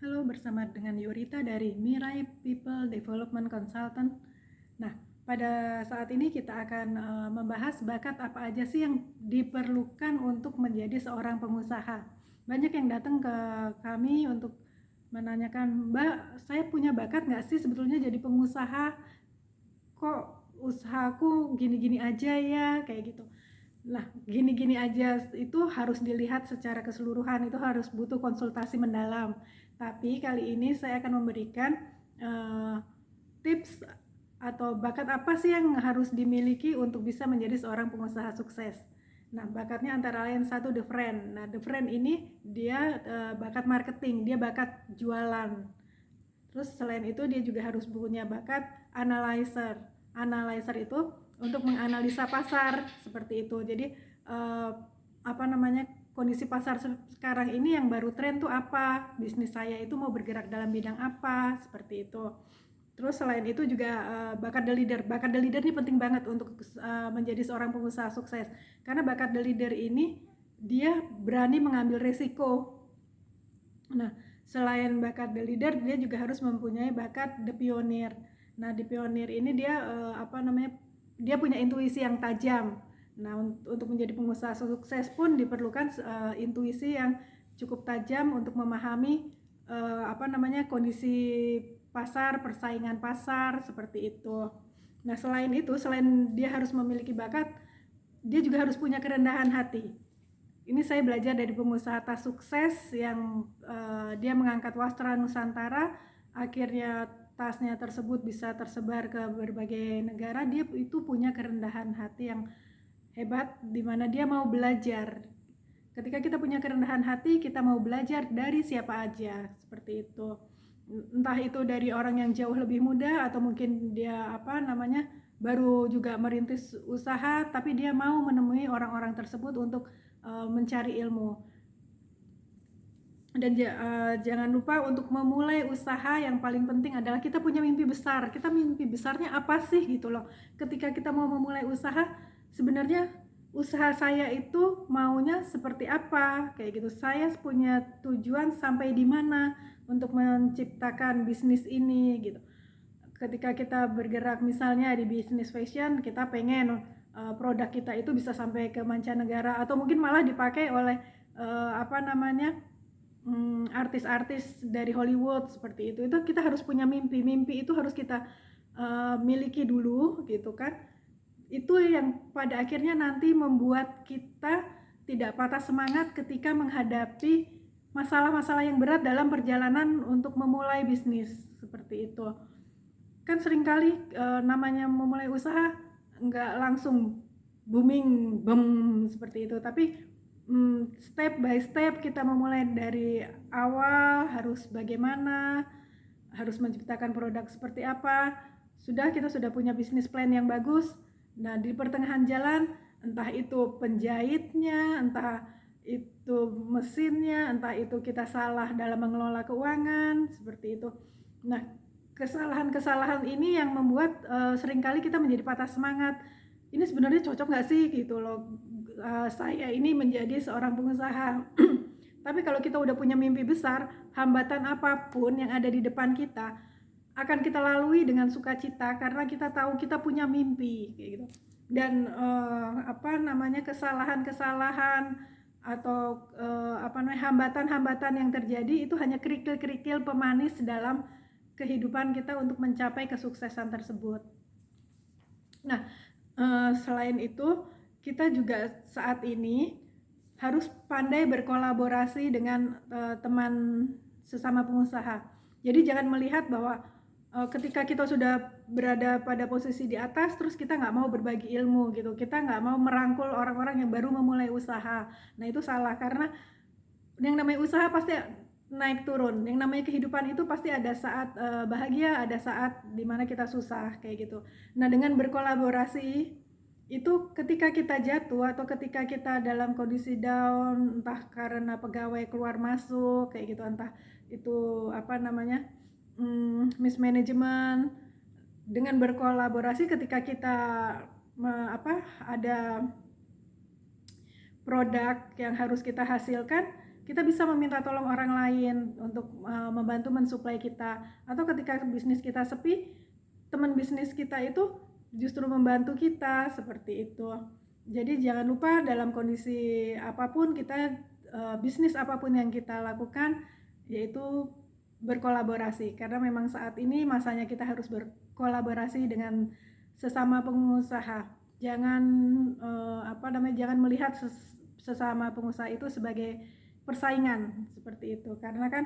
Halo, bersama dengan Yurita dari Mirai People Development Consultant. Nah, pada saat ini kita akan membahas bakat apa aja sih yang diperlukan untuk menjadi seorang pengusaha. Banyak yang datang ke kami untuk menanyakan, Mbak, saya punya bakat nggak sih sebetulnya jadi pengusaha? Kok usahaku gini-gini aja ya, kayak gitu. Nah, gini-gini aja itu harus dilihat secara keseluruhan, itu harus butuh konsultasi mendalam. Tapi kali ini saya akan memberikan uh, tips atau bakat apa sih yang harus dimiliki untuk bisa menjadi seorang pengusaha sukses. Nah, bakatnya antara lain satu, the friend. Nah, the friend ini dia bakat marketing, dia bakat jualan. Terus selain itu dia juga harus punya bakat analyzer. Analyzer itu untuk menganalisa pasar seperti itu. Jadi kondisi pasar sekarang ini yang baru tren tuh apa? Bisnis saya itu mau bergerak dalam bidang apa? Seperti itu. Terus selain itu juga bakat the leader. Bakat the leader ini penting banget untuk menjadi seorang pengusaha sukses. Karena bakat the leader ini dia berani mengambil resiko. Nah, selain bakat the leader, dia juga harus mempunyai bakat the pioneer. Nah, di pionir ini dia dia punya intuisi yang tajam. Nah, untuk menjadi pengusaha sukses pun diperlukan intuisi yang cukup tajam untuk memahami kondisi pasar, persaingan pasar seperti itu. Nah, selain itu, selain dia harus memiliki bakat, dia juga harus punya kerendahan hati. Ini saya belajar dari pengusaha tas sukses yang dia mengangkat wastra Nusantara, akhirnya tasnya tersebut bisa tersebar ke berbagai negara. Dia itu punya kerendahan hati yang hebat, di mana dia mau belajar. Ketika kita punya kerendahan hati, kita mau belajar dari siapa aja, seperti itu. Entah itu dari orang yang jauh lebih muda, atau mungkin dia baru juga merintis usaha, tapi dia mau menemui orang-orang tersebut untuk mencari ilmu. Dan jangan lupa untuk memulai usaha, yang paling penting adalah kita punya mimpi besar. Kita mimpi besarnya apa sih gitu loh. Ketika kita mau memulai usaha, sebenarnya usaha saya itu maunya seperti apa, kayak gitu. Saya punya tujuan sampai di mana untuk menciptakan bisnis ini gitu. Ketika kita bergerak misalnya di bisnis fashion, kita pengen produk kita itu bisa sampai ke mancanegara, atau mungkin malah dipakai oleh artis-artis dari Hollywood seperti itu kita harus punya mimpi itu harus kita miliki dulu gitu kan. Itu yang pada akhirnya nanti membuat kita tidak patah semangat ketika menghadapi masalah-masalah yang berat dalam perjalanan untuk memulai bisnis seperti itu. Kan seringkali namanya memulai usaha nggak langsung booming seperti itu, tapi step by step kita memulai dari awal, harus bagaimana, harus menciptakan produk seperti apa. Kita sudah punya bisnis plan yang bagus. Nah, di pertengahan jalan, entah itu penjahitnya, entah itu mesinnya, entah itu kita salah dalam mengelola keuangan, seperti itu. Nah, kesalahan-kesalahan ini yang membuat seringkali kita menjadi patah semangat. Ini sebenarnya cocok nggak sih gitu loh, saya ini menjadi seorang pengusaha. Tapi kalau kita udah punya mimpi besar, hambatan apapun yang ada di depan kita akan kita lalui dengan sukacita, karena kita tahu kita punya mimpi kayak gitu. Dan kesalahan-kesalahan atau hambatan-hambatan yang terjadi itu hanya kerikil-kerikil pemanis dalam kehidupan kita untuk mencapai kesuksesan tersebut. Nah, selain itu kita juga saat ini harus pandai berkolaborasi dengan teman sesama pengusaha. Jadi jangan melihat bahwa ketika kita sudah berada pada posisi di atas, terus kita nggak mau berbagi ilmu gitu, kita nggak mau merangkul orang-orang yang baru memulai usaha. Nah, itu salah, karena yang namanya usaha pasti naik turun, yang namanya kehidupan itu pasti ada saat bahagia, ada saat dimana kita susah kayak gitu. Nah, dengan berkolaborasi itu ketika kita jatuh atau ketika kita dalam kondisi down, entah karena pegawai keluar masuk kayak gitu, entah itu mismanagement, dengan berkolaborasi ketika kita ada produk yang harus kita hasilkan, kita bisa meminta tolong orang lain untuk membantu mensuplai kita, atau ketika bisnis kita sepi, teman bisnis kita itu justru membantu kita, seperti itu. Jadi jangan lupa dalam kondisi apapun kita, bisnis apapun yang kita lakukan, yaitu berkolaborasi, karena memang saat ini masanya kita harus berkolaborasi dengan sesama pengusaha. Jangan jangan melihat sesama pengusaha itu sebagai persaingan, seperti itu, karena kan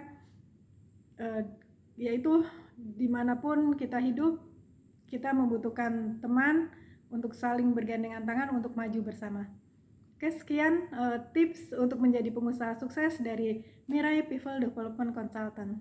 yaitu dimanapun kita hidup, kita membutuhkan teman untuk saling bergandengan tangan untuk maju bersama. Oke, sekian tips untuk menjadi pengusaha sukses dari Mirai People Development Consultant.